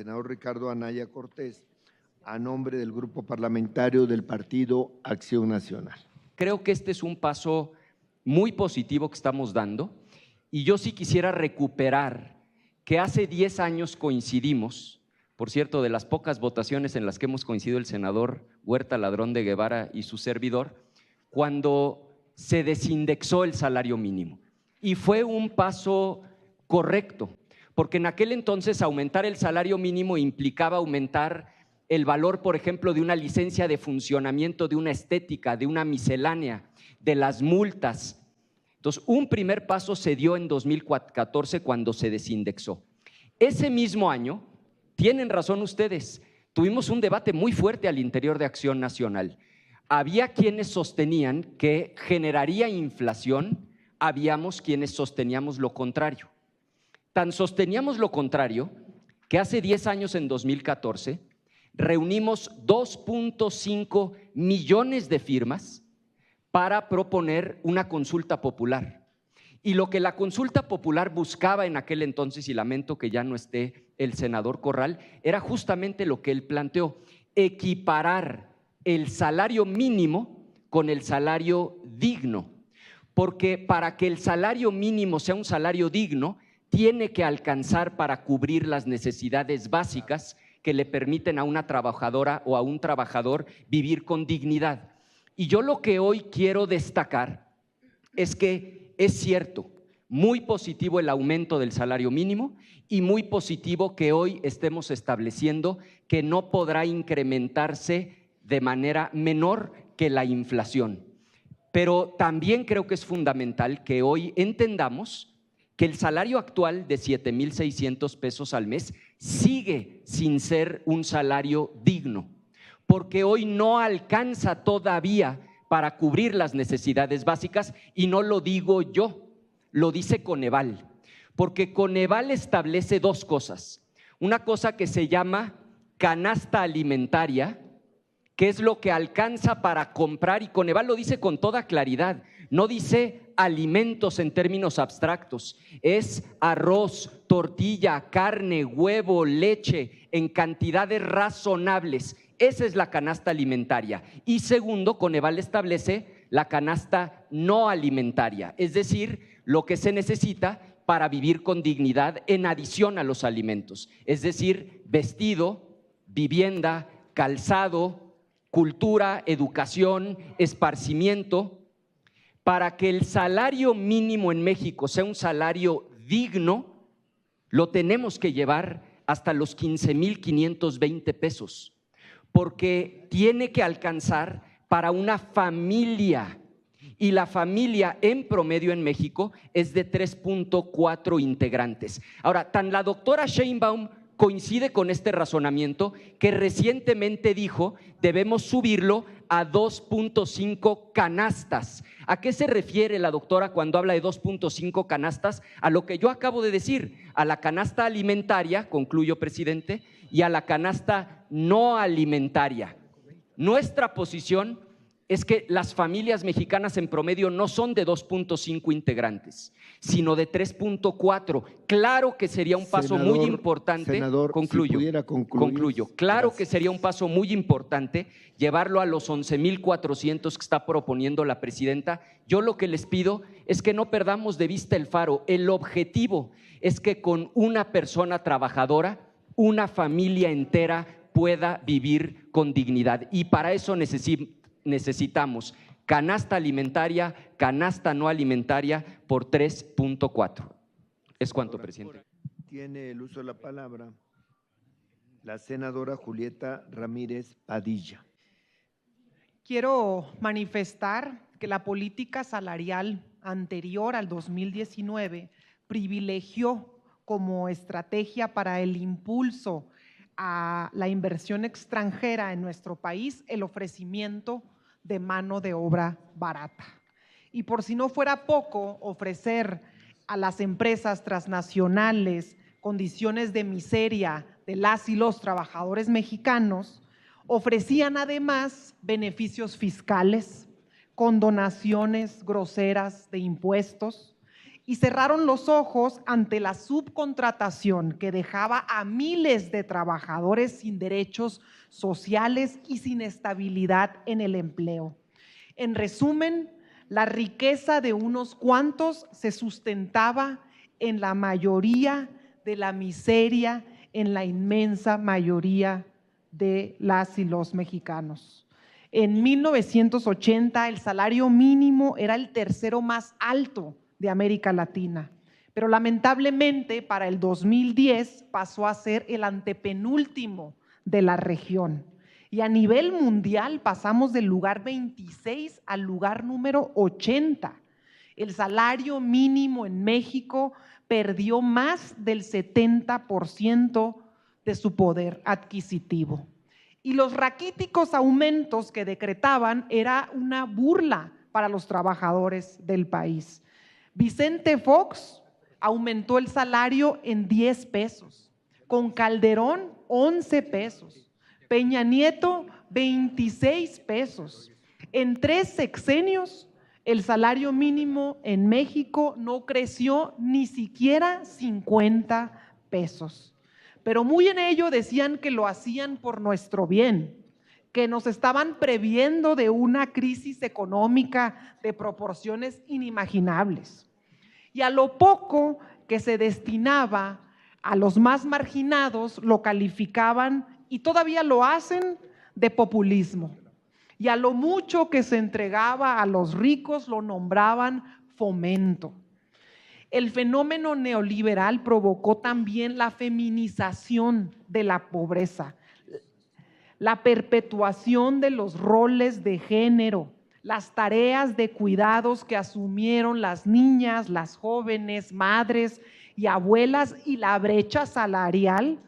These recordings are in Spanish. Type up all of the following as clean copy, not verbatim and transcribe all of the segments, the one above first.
senador Ricardo Anaya Cortés, a nombre del Grupo Parlamentario del Partido Acción Nacional. Creo que este es un paso muy positivo que estamos dando y yo sí quisiera recuperar que hace 10 años coincidimos, por cierto, de las pocas votaciones en las que hemos coincidido el senador Huerta Ladrón de Guevara y su servidor, cuando se desindexó el salario mínimo. Y fue un paso correcto, porque en aquel entonces aumentar el salario mínimo implicaba aumentar el valor, por ejemplo, de una licencia de funcionamiento, de una estética, de una miscelánea, de las multas. Entonces, un primer paso se dio en 2014 cuando se desindexó. Ese mismo año, tienen razón ustedes, tuvimos un debate muy fuerte al interior de Acción Nacional. Había quienes sostenían que generaría inflación, habíamos quienes sosteníamos lo contrario. Tan sosteníamos lo contrario que hace 10 años, en 2014, reunimos 2.5 millones de firmas para proponer una consulta popular. Y lo que la consulta popular buscaba en aquel entonces, y lamento que ya no esté el senador Corral, era justamente lo que él planteó: equiparar el salario mínimo con el salario digno. Porque para que el salario mínimo sea un salario digno, tiene que alcanzar para cubrir las necesidades básicas que le permiten a una trabajadora o a un trabajador vivir con dignidad. Y yo lo que hoy quiero destacar es que es cierto, muy positivo el aumento del salario mínimo y muy positivo que hoy estemos estableciendo que no podrá incrementarse de manera menor que la inflación. Pero también creo que es fundamental que hoy entendamos que el salario actual de 7,600 pesos al mes sigue sin ser un salario digno, porque hoy no alcanza todavía para cubrir las necesidades básicas, y no lo digo yo, lo dice Coneval, porque Coneval establece dos cosas: una cosa que se llama canasta alimentaria, que es lo que alcanza para comprar, y Coneval lo dice con toda claridad, no dice alimentos en términos abstractos, es arroz, tortilla, carne, huevo, leche en cantidades razonables. Esa es la canasta alimentaria. Y segundo, Coneval establece la canasta no alimentaria, es decir, lo que se necesita para vivir con dignidad en adición a los alimentos, es decir, vestido, vivienda, calzado, cultura, educación, esparcimiento. Para que el salario mínimo en México sea un salario digno, lo tenemos que llevar hasta los 15,520 pesos, porque tiene que alcanzar para una familia, y la familia en promedio en México es de 3.4 integrantes. Ahora, tan la doctora Sheinbaum coincide con este razonamiento que recientemente dijo debemos subirlo a 2.5 canastas. ¿A qué se refiere la doctora cuando habla de 2.5 canastas? A lo que yo acabo de decir, a la canasta alimentaria, concluyo, presidente, y a la canasta no alimentaria. Nuestra posición es que las familias mexicanas en promedio no son de 2.5 integrantes, sino de 3.4. Claro que sería un paso muy importante. Senador, concluyo, si pudiera concluir. Claro Gracias. que sería un paso muy importante llevarlo a los 11,400 que está proponiendo la presidenta. Yo lo que les pido es que no perdamos de vista el faro. El objetivo es que con una persona trabajadora, una familia entera pueda vivir con dignidad, y para eso necesitamos canasta alimentaria, canasta no alimentaria por 3.4. Es cuanto, presidente. Tiene el uso de la palabra la senadora Julieta Ramírez Padilla. Quiero manifestar que la política salarial anterior al 2019 privilegió como estrategia para el impulso a la inversión extranjera en nuestro país el ofrecimiento de mano de obra barata. Y por si no fuera poco, ofrecer a las empresas transnacionales condiciones de miseria de las y los trabajadores mexicanos, ofrecían además beneficios fiscales, condonaciones groseras de impuestos y cerraron los ojos ante la subcontratación que dejaba a miles de trabajadores sin derechos sociales y sin estabilidad en el empleo. En resumen, la riqueza de unos cuantos se sustentaba en la mayoría de la miseria, en la inmensa mayoría de las y los mexicanos. En 1980 el salario mínimo era el tercero más alto de América Latina, pero lamentablemente para el 2010 pasó a ser el antepenúltimo de la región. Y a nivel mundial pasamos del lugar 26 al lugar número 80. El salario mínimo en México perdió más del 70% de su poder adquisitivo. Y los raquíticos aumentos que decretaban era una burla para los trabajadores del país. Vicente Fox aumentó el salario en 10 pesos, con Calderón 11 pesos. Peña Nieto, 26 pesos. En 3 sexenios, el salario mínimo en México no creció ni siquiera 50 pesos. Pero muy en ello decían que lo hacían por nuestro bien, que nos estaban previendo de una crisis económica de proporciones inimaginables. Y a lo poco que se destinaba a los más marginados lo calificaban, y todavía lo hacen, de populismo. Y a lo mucho que se entregaba a los ricos lo nombraban fomento. El fenómeno neoliberal provocó también la feminización de la pobreza, la perpetuación de los roles de género, las tareas de cuidados que asumieron las niñas, las jóvenes, madres y abuelas, y la brecha salarial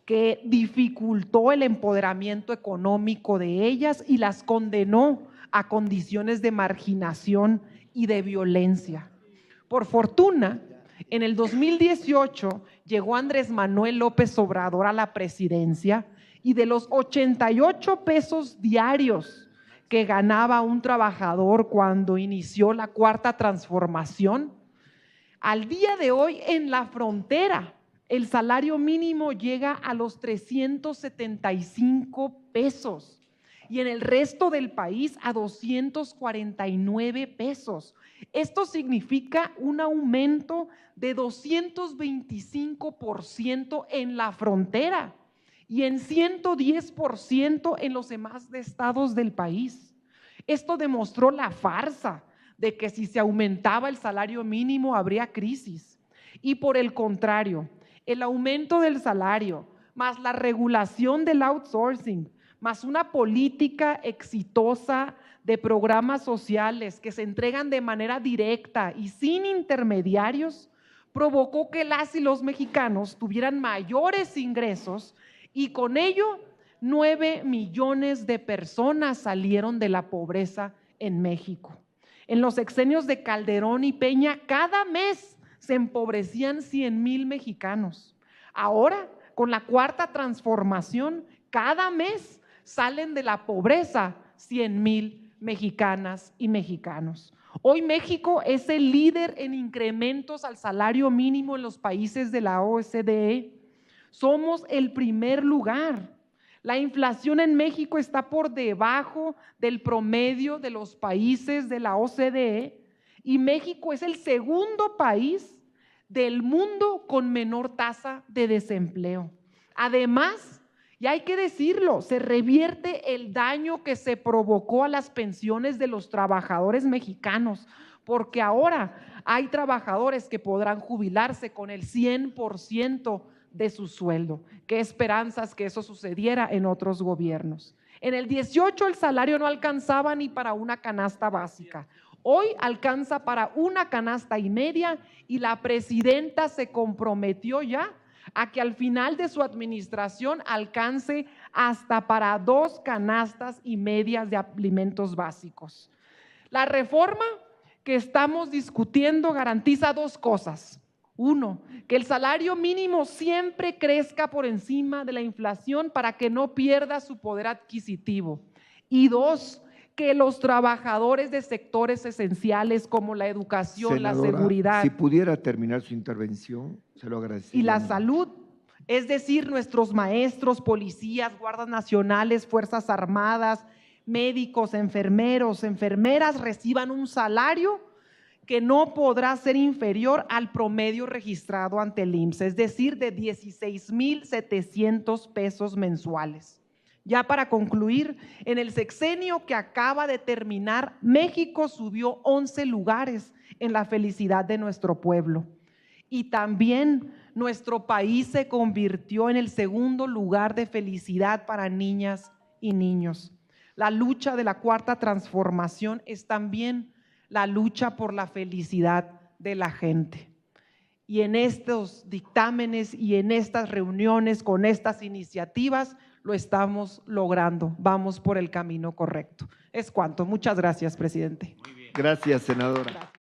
que dificultó el empoderamiento económico de ellas y las condenó a condiciones de marginación y de violencia. Por fortuna, en el 2018 llegó Andrés Manuel López Obrador a la presidencia, y de los 88 pesos diarios que ganaba un trabajador cuando inició la Cuarta Transformación, al día de hoy en la frontera el salario mínimo llega a los 375 pesos y en el resto del país a 249 pesos. Esto significa un aumento de 225% en la frontera y en 110% en los demás estados del país. Esto demostró la farsa de que si se aumentaba el salario mínimo habría crisis. Y por el contrario, el aumento del salario, más la regulación del outsourcing, más una política exitosa de programas sociales que se entregan de manera directa y sin intermediarios, provocó que las y los mexicanos tuvieran mayores ingresos, y con ello 9 millones de personas salieron de la pobreza en México. En los sexenios de Calderón y Peña, cada mes se empobrecían 100,000 mexicanos. Ahora, con la Cuarta Transformación, cada mes salen de la pobreza 100,000 mexicanas y mexicanos. Hoy México es el líder en incrementos al salario mínimo en los países de la OCDE. Somos el primer lugar. La inflación en México está por debajo del promedio de los países de la OCDE y México es el segundo país del mundo con menor tasa de desempleo. Además, y hay que decirlo, se revierte el daño que se provocó a las pensiones de los trabajadores mexicanos, porque ahora hay trabajadores que podrán jubilarse con el 100% de su sueldo. Qué esperanzas que eso sucediera en otros gobiernos. En el 18 el salario no alcanzaba ni para una canasta básica. Hoy alcanza para una canasta y media, y la presidenta se comprometió ya a que al final de su administración alcance hasta para 2 canastas y medias de alimentos básicos. La reforma que estamos discutiendo garantiza 2 cosas. 1, que el salario mínimo siempre crezca por encima de la inflación para que no pierda su poder adquisitivo. Y 2, que los trabajadores de sectores esenciales como la educación, la Senadora, seguridad si pudiera terminar su intervención, se lo agradecería. y la mucho. salud, es decir, nuestros maestros, policías, guardas nacionales, fuerzas armadas, médicos, enfermeros, enfermeras reciban un salario que no podrá ser inferior al promedio registrado ante el IMSS, es decir, de 16,700 pesos mensuales. Ya para concluir, en el sexenio que acaba de terminar, México subió 11 lugares en la felicidad de nuestro pueblo. Y también nuestro país se convirtió en el segundo lugar de felicidad para niñas y niños. La lucha de la Cuarta Transformación es también la lucha por la felicidad de la gente. Y en estos dictámenes y en estas reuniones con estas iniciativas lo estamos logrando. Vamos por el camino correcto. Es cuanto. Muchas gracias, presidente. Gracias, senadora. Gracias.